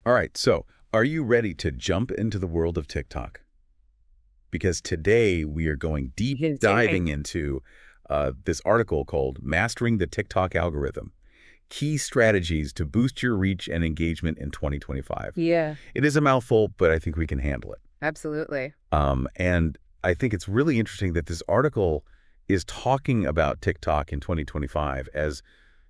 All right, so are you ready to jump into the world of TikTok? Because today we are going deep diving into this article called Mastering the TikTok Algorithm, Key Strategies to Boost Your Reach and Engagement in 2025. Yeah, It is a mouthful, but I think we can handle it. absolutely. And I think it's really interesting that this article is talking about TikTok in 2025 as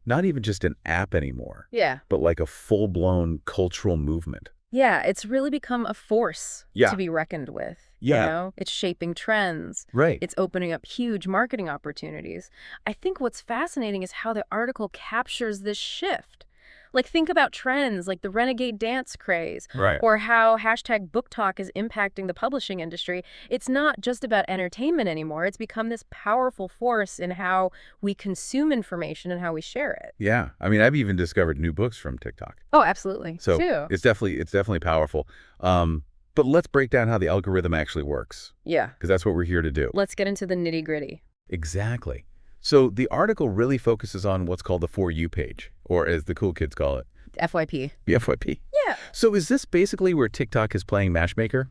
not even just an app anymore, Yeah. but like a full-blown cultural movement. Yeah, it's really become a force Yeah. to be reckoned with. Yeah. You know, it's shaping trends. Right. It's opening up huge marketing opportunities. I think what's fascinating is how the article captures this shift. Like, think about trends like the renegade dance craze, Right. or how hashtag book talk is impacting the publishing industry. It's not just about entertainment anymore. It's become this powerful force in how we consume information and how we share it. Yeah. I mean, I've even discovered new books from TikTok. Oh, absolutely. So Too. it's definitely powerful. But let's break down how the algorithm actually works, Yeah. because that's what we're here to do. Let's get into the nitty-gritty. Exactly. So the article really focuses on what's called the For You page, or as the cool kids call it, FYP. the FYP. Yeah. So is this basically where TikTok is playing matchmaker,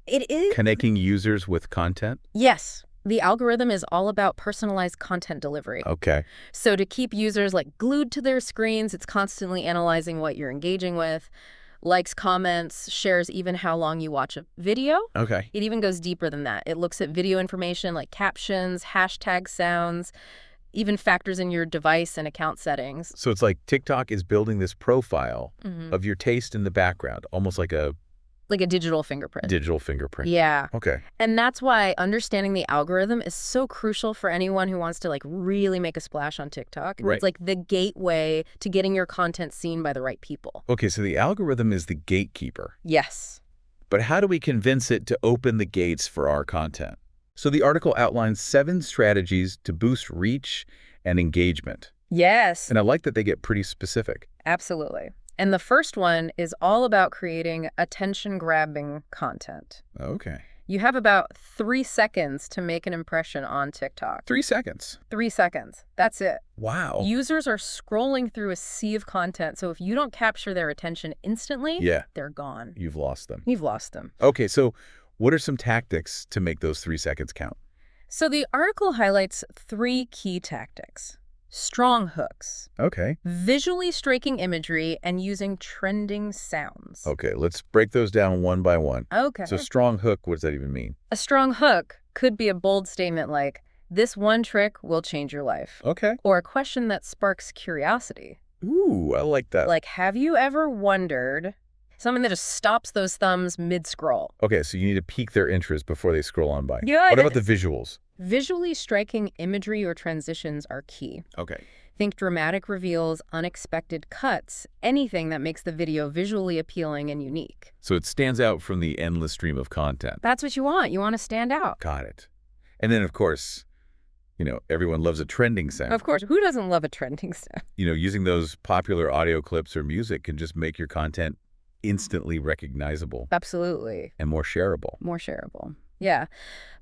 It is. connecting users with content? Yes. The algorithm is all about personalized content delivery. Okay. So to keep users like glued to their screens, it's constantly analyzing what you're engaging with, likes, comments, shares even how long you watch a video. Okay. It even goes deeper than that. It looks at video information like captions, hashtag sounds, even factors in your device and account settings. So it's like TikTok is building this profile Mhm. of your taste in the background, almost like a Like a digital fingerprint. digital fingerprint. Yeah. Okay. And that's why understanding the algorithm is so crucial for anyone who wants to like really make a splash on TikTok. Right. It's like the gateway to getting your content seen by the right people. Okay, so the algorithm is the gatekeeper. Yes. But how do we convince it to open the gates for our content? So the article outlines 7 strategies to boost reach and engagement. Yes. And I like that they get pretty specific. Absolutely. And the first one is all about creating attention-grabbing content. Okay. You have about 3 seconds to make an impression on TikTok. 3 seconds. 3 seconds. That's it. Wow. Users are scrolling through a sea of content, so if you don't capture their attention instantly, Yeah, they're gone. you've lost them. You've lost them. Okay, so what are some tactics to make those 3 seconds count? So the article highlights 3 key tactics. Strong hooks, Okay. visually striking imagery, and using trending sounds. Okay, let's break those down one by one. Okay. So strong hook, what does that even mean? A strong hook could be a bold statement like, "This one trick will change your life." Okay. Or a question that sparks curiosity. Ooh, I like that. Like, have you ever wondered? Something that just stops those thumbs mid-scroll. Okay, so you need to pique their interest before they scroll on by. Yeah, What about the visuals? Visually striking imagery or transitions are key. Okay. Think dramatic reveals, unexpected cuts, anything that makes the video visually appealing and unique. So it stands out from the endless stream of content. That's what you want. You want to stand out. Got it. And then, of course, everyone loves a trending sound. Of course, who doesn't love a trending sound? Using those popular audio clips or music can just make your content instantly recognizable Absolutely. and more shareable. More shareable. Yeah.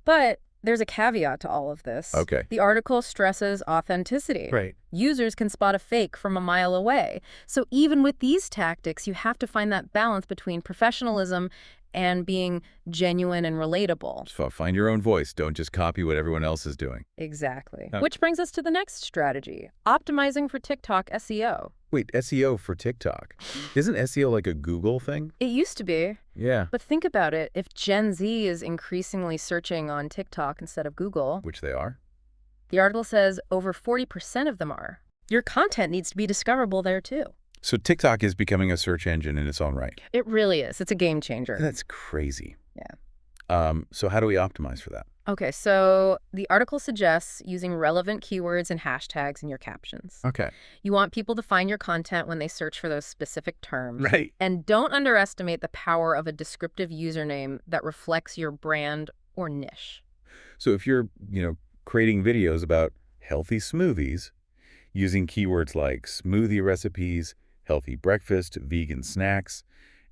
But there's a caveat to all of this. Okay. The article stresses authenticity. Right. Users can spot a fake from a mile away. So even with these tactics, you have to find that balance between professionalism and being genuine and relatable. So find your own voice. Don't just copy what everyone else is doing. Exactly. Okay. Which brings us to the next strategy, optimizing for TikTok SEO. Wait, SEO for TikTok. Isn't SEO like a Google thing? It used to be, Yeah. but think about it. If Gen Z is increasingly searching on TikTok instead of Google, Which they are. the article says over 40% of them are. Your content needs to be discoverable there too. So TikTok is becoming a search engine in its own right. It really is. It's a game changer. That's crazy. Yeah. So how do we optimize for that? Okay, so the article suggests using relevant keywords and hashtags in your captions. Okay. You want people to find your content when they search for those specific terms. Right. And don't underestimate the power of a descriptive username that reflects your brand or niche. So if you're, creating videos about healthy smoothies, using keywords like smoothie recipes, healthy breakfast, vegan snacks,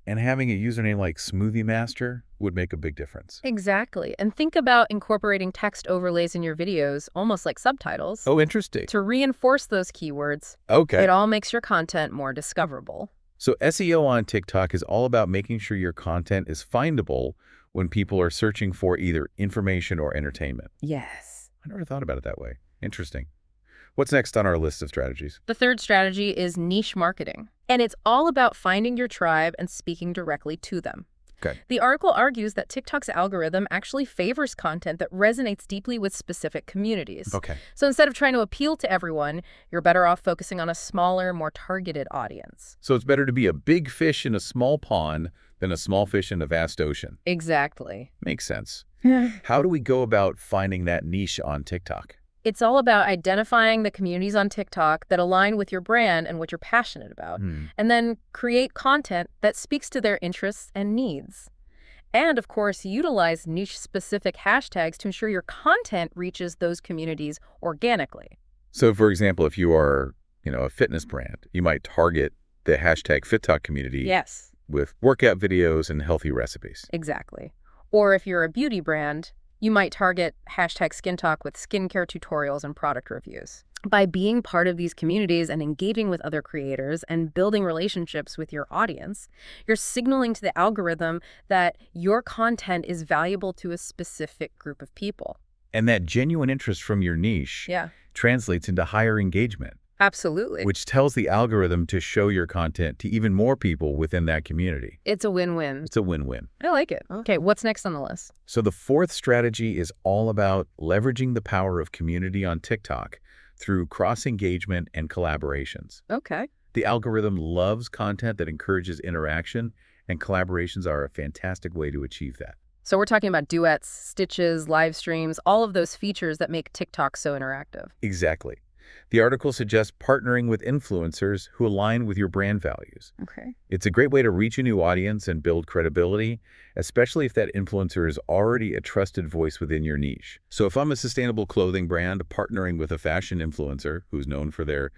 and having a username like Smoothie Master would make a big difference. Exactly. And think about incorporating text overlays in your videos, almost like subtitles, Oh, interesting. to reinforce those keywords. Okay. It all makes your content more discoverable. So SEO on TikTok is all about making sure your content is findable when people are searching for either information or entertainment. Yes. I never thought about it that way. Interesting. What's next on our list of strategies? The third strategy is niche marketing, and it's all about finding your tribe and speaking directly to them. Okay. The article argues that TikTok's algorithm actually favors content that resonates deeply with specific communities. Okay. So instead of trying to appeal to everyone, you're better off focusing on a smaller, more targeted audience. So it's better to be a big fish in a small pond than a small fish in a vast ocean. Exactly. Makes sense. Yeah. How do we go about finding that niche on TikTok? It's all about identifying the communities on TikTok that align with your brand and what you're passionate about, and then create content that speaks to their interests and needs. And, of course, utilize niche-specific hashtags to ensure your content reaches those communities organically. So, for example, if you are, a fitness brand, you might target the hashtag FitTalk community Yes, with workout videos and healthy recipes. exactly. Or if you're a beauty brand, you might target hashtag Skin Talk with skincare tutorials and product reviews. By being part of these communities and engaging with other creators and building relationships with your audience, you're signaling to the algorithm that your content is valuable to a specific group of people. And that genuine interest from your niche Yeah, translates into higher engagement, absolutely. which tells the algorithm to show your content to even more people within that community. It's a win-win. It's a win-win. I like it. Okay, what's next on the list? So the fourth strategy is all about leveraging the power of community on TikTok through cross-engagement and collaborations. Okay. The algorithm loves content that encourages interaction, and collaborations are a fantastic way to achieve that. So we're talking about duets, stitches, live streams, all of those features that make TikTok so interactive. Exactly. The article suggests partnering with influencers who align with your brand values. Okay. It's a great way to reach a new audience and build credibility, especially if that influencer is already a trusted voice within your niche. So if I'm a sustainable clothing brand, partnering with a fashion influencer who's known for their,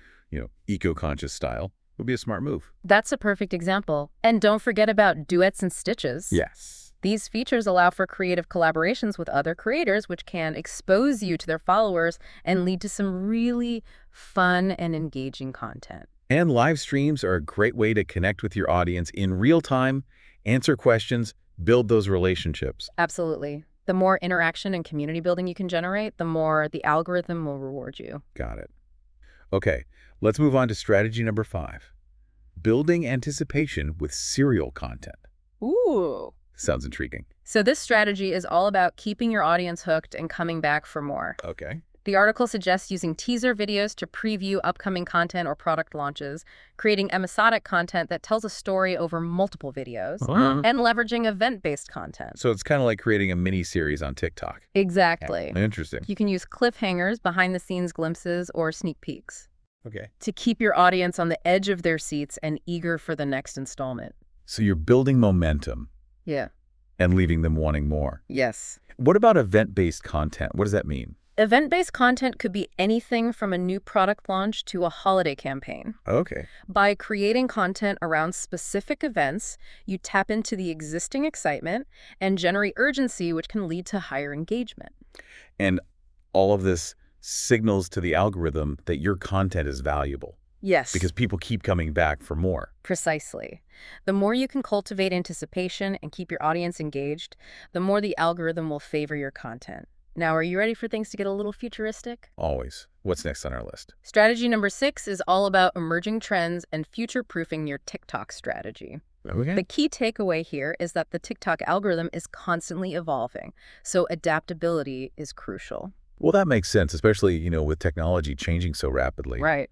eco-conscious style would be a smart move. That's a perfect example. And don't forget about duets and stitches. Yes. These features allow for creative collaborations with other creators, which can expose you to their followers and lead to some really fun and engaging content. And live streams are a great way to connect with your audience in real time, answer questions, build those relationships. Absolutely. The more interaction and community building you can generate, the more the algorithm will reward you. Got it. Okay, let's move on to strategy number 5. Building anticipation with serial content. Ooh. Sounds intriguing. So this strategy is all about keeping your audience hooked and coming back for more. Okay. The article suggests using teaser videos to preview upcoming content or product launches, creating episodic content that tells a story over multiple videos, and leveraging event-based content. So it's kind of like creating a mini-series on TikTok. Exactly. Interesting. You can use cliffhangers, behind-the-scenes glimpses, or sneak peeks Okay. to keep your audience on the edge of their seats and eager for the next installment. So you're building momentum Yeah. and leaving them wanting more. Yes. What about event-based content? What does that mean? Event-based content could be anything from a new product launch to a holiday campaign. Okay. By creating content around specific events, you tap into the existing excitement and generate urgency, which can lead to higher engagement. And all of this signals to the algorithm that your content is valuable Yes. because people keep coming back for more. Precisely. The more you can cultivate anticipation and keep your audience engaged, the more the algorithm will favor your content. Now, are you ready for things to get a little futuristic? Always. What's next on our list? Strategy number 6 is all about emerging trends and future-proofing your TikTok strategy. Okay. The key takeaway here is that the TikTok algorithm is constantly evolving, so adaptability is crucial. Well, that makes sense, especially, with technology changing so rapidly. Right.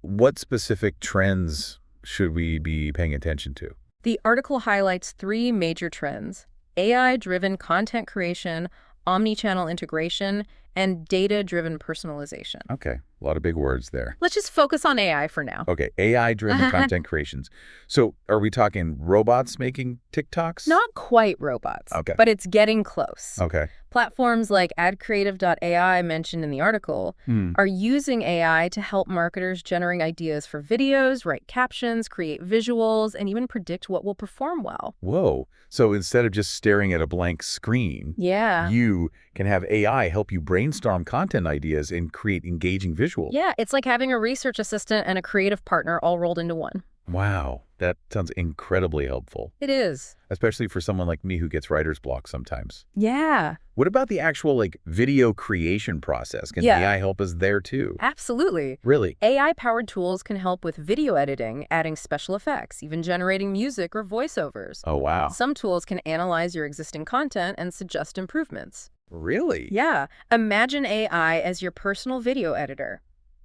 What specific trends should we be paying attention to? The article highlights 3 major trends: AI-driven content creation, omni-channel integration, and data-driven personalization. Okay. A lot of big words there. Let's just focus on AI for now. Okay. AI-driven content creations. So are we talking robots making TikToks? Not quite robots, Okay. but it's getting close. Okay. Platforms like AdCreative.ai mentioned in the article are using AI to help marketers generate ideas for videos, write captions, create visuals, and even predict what will perform well. Whoa. So instead of just staring at a blank screen, Yeah. you can have AI help you brainstorm content ideas and create engaging visuals. Yeah, it's like having a research assistant and a creative partner all rolled into one. Wow, that sounds incredibly helpful, It is. especially for someone like me who gets writer's block sometimes. Yeah. What about the actual, video creation process? Can Yeah. AI help us there too? Absolutely. Really? AI-powered tools can help with video editing, adding special effects, even generating music or voiceovers. Oh, wow. Some tools can analyze your existing content and suggest improvements. Really? Yeah. Imagine AI as your personal video editor,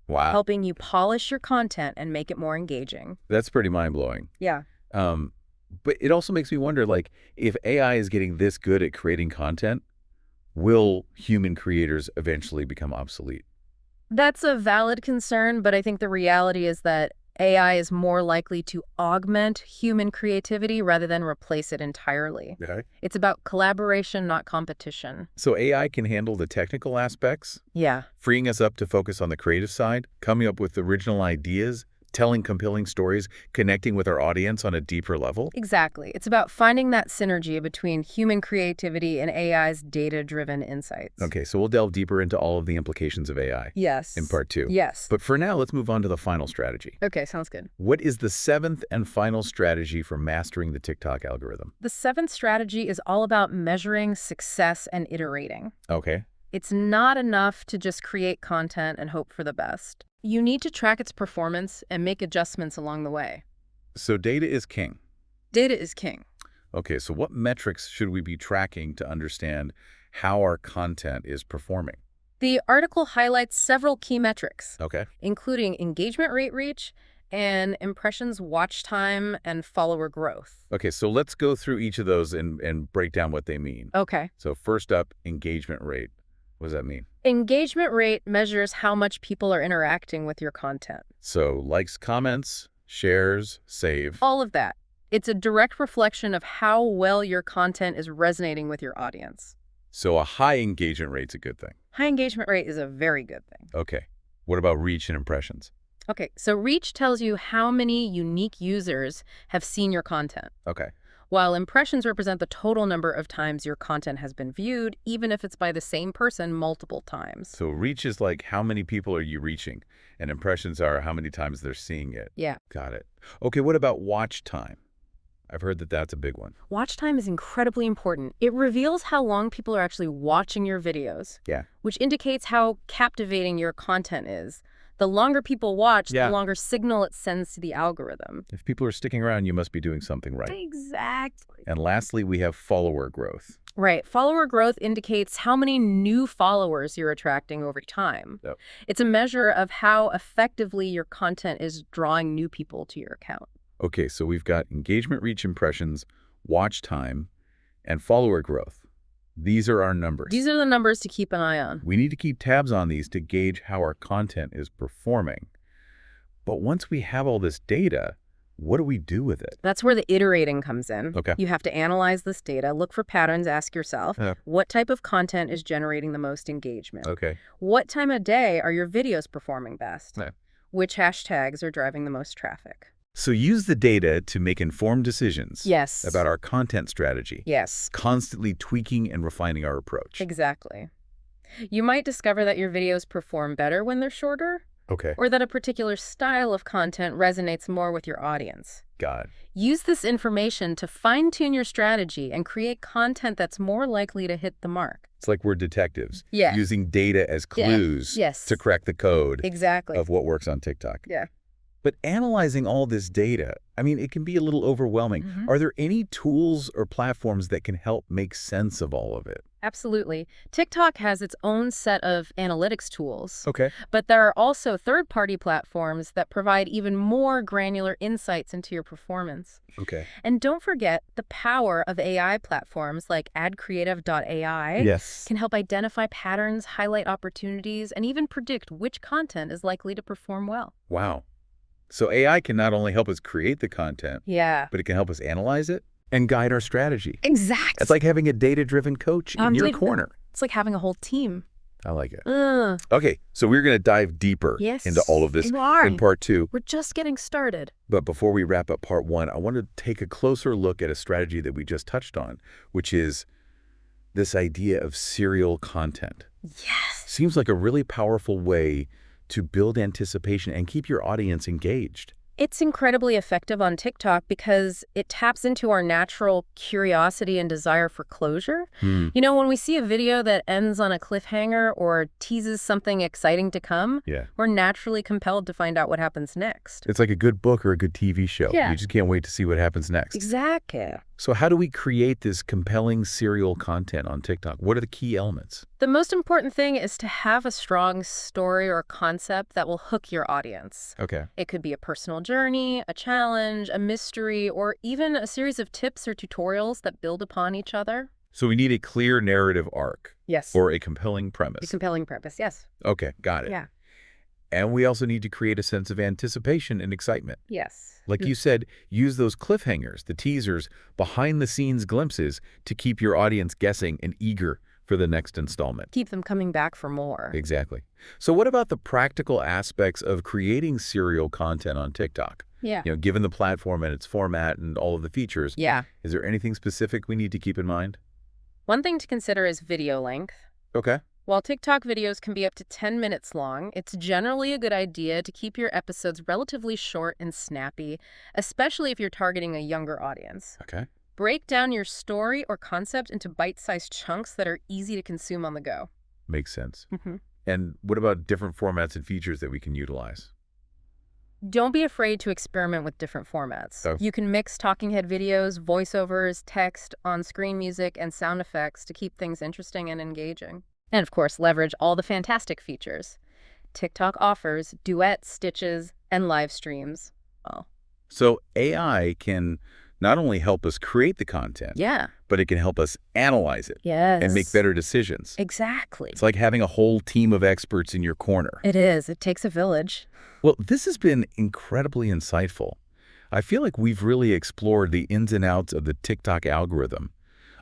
Wow. helping you polish your content and make it more engaging. That's pretty mind-blowing. Yeah. But it also makes me wonder, if AI is getting this good at creating content, will human creators eventually become obsolete? That's a valid concern, but I think the reality is that AI is more likely to augment human creativity rather than replace it entirely. Okay. It's about collaboration, not competition. So AI can handle the technical aspects, Yeah. freeing us up to focus on the creative side, coming up with original ideas, telling compelling stories, connecting with our audience on a deeper level? Exactly. It's about finding that synergy between human creativity and AI's data-driven insights. Okay, so we'll delve deeper into all of the implications of AI Yes. in part 2. Yes. But for now, let's move on to the final strategy. Okay, sounds good. What is the 7th and final strategy for mastering the TikTok algorithm? The 7th strategy is all about measuring success and iterating. Okay. It's not enough to just create content and hope for the best. You need to track its performance and make adjustments along the way. So data is king. Data is king. Okay, so what metrics should we be tracking to understand how our content is performing? The article highlights several key metrics, Okay. including engagement rate reach and impressions watch time and follower growth. Okay, so let's go through each of those and break down what they mean. Okay. So first up, engagement rate. What does that mean? Engagement rate measures how much people are interacting with your content. So likes, comments, shares, save. All of that. It's a direct reflection of how well your content is resonating with your audience. So a high engagement rate's a good thing. High engagement rate is a very good thing. Okay. What about reach and impressions? Okay, so reach tells you how many unique users have seen your content, Okay. while impressions represent the total number of times your content has been viewed, even if it's by the same person multiple times. So reach is like how many people are you reaching, and impressions are how many times they're seeing it. Yeah. Got it. Okay, what about watch time? I've heard that that's a big one. Watch time is incredibly important. It reveals how long people are actually watching your videos, Yeah. which indicates how captivating your content is. The longer people watch, Yeah. the longer signal it sends to the algorithm. If people are sticking around, you must be doing something right. Exactly. And lastly, we have follower growth. Right. Follower growth indicates how many new followers you're attracting over time. Yep. It's a measure of how effectively your content is drawing new people to your account. Okay, so we've got engagement, reach, impressions, watch time, and follower growth. These are our numbers. These are the numbers to keep an eye on. We need to keep tabs on these to gauge how our content is performing. But once we have all this data, what do we do with it? That's where the iterating comes in. Okay. You have to analyze this data, look for patterns, ask yourself, Yeah. what type of content is generating the most engagement? Okay. What time of day are your videos performing best? Yeah. Which hashtags are driving the most traffic? So use the data to make informed decisions Yes. about our content strategy, Yes. constantly tweaking and refining our approach. Exactly. You might discover that your videos perform better when they're shorter, Okay. or that a particular style of content resonates more with your audience. Got it. Use this information to fine-tune your strategy and create content that's more likely to hit the mark. It's like we're detectives, Yeah. using data as clues Yes. to crack the code Exactly. of what works on TikTok. Yeah. But analyzing all this data, it can be a little overwhelming. Mhm. Are there any tools or platforms that can help make sense of all of it? Absolutely. TikTok has its own set of analytics tools, Okay. but there are also third-party platforms that provide even more granular insights into your performance. Okay. And don't forget the power of AI platforms like AdCreative.ai Yes. can help identify patterns, highlight opportunities, and even predict which content is likely to perform well. Wow. So AI can not only help us create the content, Yeah. but it can help us analyze it and guide our strategy. Exactly. It's like having a data-driven coach in your corner. It's like having a whole team. I like it. Uh, Okay, so we're going to dive deeper yes. into all of this You are. in part 2. We're just getting started. But before we wrap up part 1, I want to take a closer look at a strategy that we just touched on, which is this idea of serial content. Yes. Seems like a really powerful way to build anticipation and keep your audience engaged. It's incredibly effective on TikTok because it taps into our natural curiosity and desire for closure. Hmm. You know, when we see a video that ends on a cliffhanger or teases something exciting to come, Yeah. we're naturally compelled to find out what happens next. It's like a good book or a good TV show. Yeah. You just can't wait to see what happens next. Exactly. So how do we create this compelling serial content on TikTok? What are the key elements? The most important thing is to have a strong story or concept that will hook your audience. Okay. It could be a personal journey, a challenge, a mystery, or even a series of tips or tutorials that build upon each other. So we need a clear narrative arc Yes. or a compelling A premise. compelling purpose, yes. Okay, got it. Yeah. And we also need to create a sense of anticipation and excitement. Yes. Like you said, use those cliffhangers, the teasers, behind-the-scenes glimpses to keep your audience guessing and eager for the next installment. Keep them coming back for more. Exactly. So what about the practical aspects of creating serial content on TikTok? Yeah. You know, given the platform and its format and all of the features, Yeah. is there anything specific we need to keep in mind? One thing to consider is video length. Okay. While TikTok videos can be up to 10 minutes long, it's generally a good idea to keep your episodes relatively short and snappy, especially if you're targeting a younger audience. Okay. Break down your story or concept into bite-sized chunks that are easy to consume on the go. Makes sense. Mm-hmm. And what about different formats and features that we can utilize? Don't be afraid to experiment with different formats. Oh. You can mix talking head videos, voiceovers, text, on-screen music, and sound effects to keep things interesting and engaging. And of course, leverage all the fantastic features. TikTok offers duet, stitches, and live streams. Oh. So AI can not only help us create the content, Yeah. but it can help us analyze it Yes. and make better decisions. Exactly. It's like having a whole team of experts in your corner. It is. It takes a village. Well, this has been incredibly insightful. I feel like we've really explored the ins and outs of the TikTok algorithm,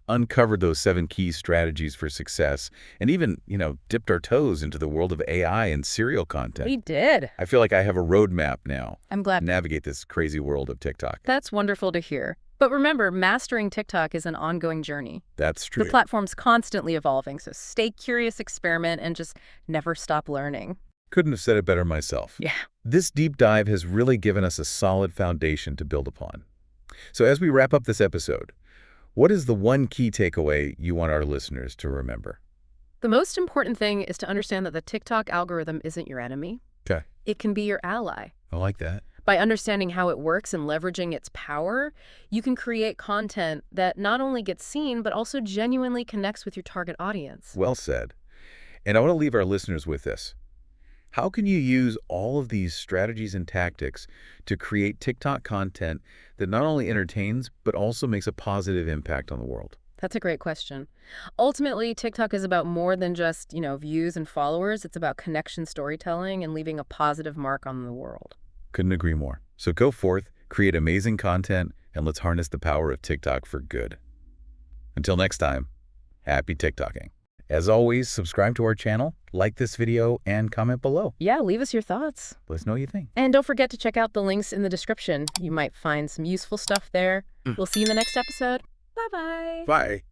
uncovered those 7 key strategies for success, and even, dipped our toes into the world of AI and serial content. We did. I feel like I have a roadmap now I'm to glad. navigate this crazy world of TikTok. That's wonderful to hear. But remember, mastering TikTok is an ongoing journey. That's true. The platform's constantly evolving, so stay curious, experiment, and just never stop learning. Couldn't have said it better myself. Yeah. This deep dive has really given us a solid foundation to build upon. So as we wrap up this episode, what is the one key takeaway you want our listeners to remember? The most important thing is to understand that the TikTok algorithm isn't your enemy. Okay. It can be your ally. I like that. By understanding how it works and leveraging its power, you can create content that not only gets seen, but also genuinely connects with your target audience. Well said. And I want to leave our listeners with this. How can you use all of these strategies and tactics to create TikTok content that not only entertains, but also makes a positive impact on the world? That's a great question. Ultimately, TikTok is about more than just, views and followers. It's about connection storytelling and leaving a positive mark on the world. Couldn't agree more. So go forth, create amazing content, and let's harness the power of TikTok for good. Until next time, happy TikToking. As always, subscribe to our channel, like this video, and comment below. Yeah, leave us your thoughts. Let us know what you think. And don't forget to check out the links in the description. You might find some useful stuff there. We'll see you in the next episode. Bye-bye. Bye.